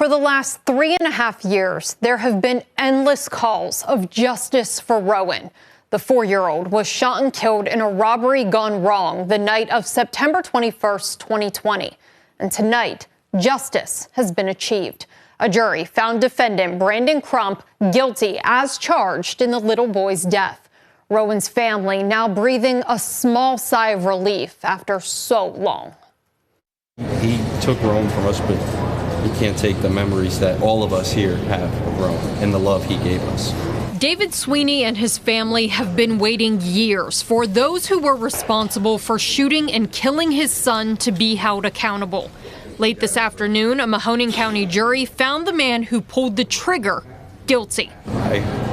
For the last 3.5 years, there have been endless calls of justice for Rowan. The 4-year-old was shot and killed in a robbery gone wrong the night of September 21st, 2020. And tonight, justice has been achieved. A jury found defendant Brandon Crump guilty as charged in the little boy's death. Rowan's family now breathing a small sigh of relief after so long. He took Rowan from us, but he can't take the memories that all of us here have of Rowan and the love he gave us. David Sweeney and his family have been waiting years for those who were responsible for shooting and killing his son to be held accountable. Late this afternoon, a Mahoning County jury found the man who pulled the trigger guilty. I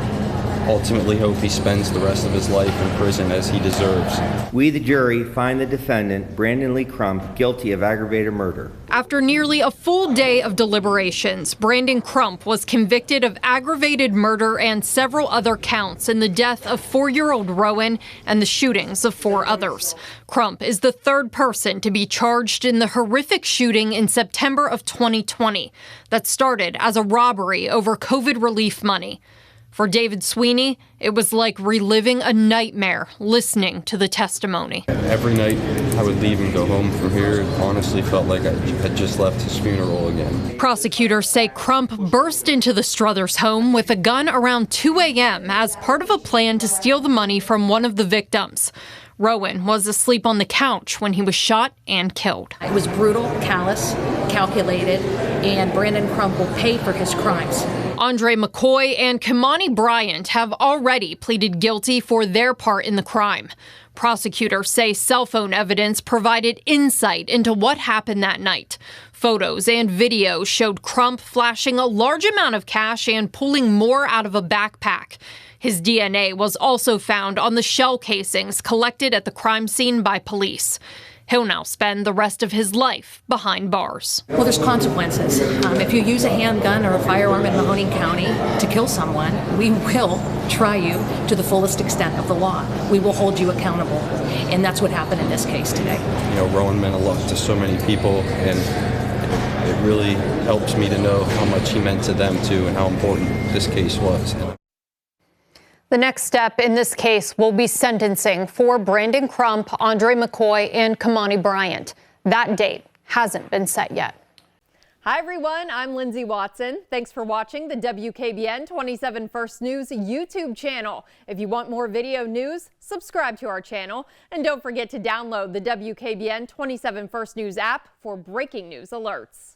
ultimately hope he spends the rest of his life in prison as he deserves. We, the jury, find the defendant, Brandon Lee Crump, guilty of aggravated murder. After nearly a full day of deliberations, Brandon Crump was convicted of aggravated murder and several other counts in the death of 4-year-old Rowan and the shootings of 4 others. Crump is the 3rd person to be charged in the horrific shooting in September of 2020 that started as a robbery over COVID relief money. For David Sweeney, it was like reliving a nightmare listening to the testimony. Every night I would leave and go home from here. It honestly felt like I had just left his funeral again. Prosecutors say Crump burst into the Struthers home with a gun around 2 a.m. as part of a plan to steal the money from one of the victims. Rowan was asleep on the couch when he was shot and killed. It was brutal, callous, calculated, and Brandon Crump will pay for his crimes. Andre McCoy and Kimani Bryant have already pleaded guilty for their part in the crime. Prosecutors say cell phone evidence provided insight into what happened that night. Photos and videos showed Crump flashing a large amount of cash and pulling more out of a backpack. His DNA was also found on the shell casings collected at the crime scene by police. He'll now spend the rest of his life behind bars. Well, there's consequences. If you use a handgun or a firearm in Mahoning County to kill someone, we will try you to the fullest extent of the law. We will hold you accountable. And that's what happened in this case today. You know, Rowan meant a lot to so many people, and it really helps me to know how much he meant to them too and how important this case was. The next step in this case will be sentencing for Brandon Crump, Andre McCoy, and Kimani Bryant. That date hasn't been set yet. Hi, everyone. I'm Lindsay Watson. Thanks for watching the WKBN 27 First News YouTube channel. If you want more video news, subscribe to our channel. And don't forget to download the WKBN 27 First News app for breaking news alerts.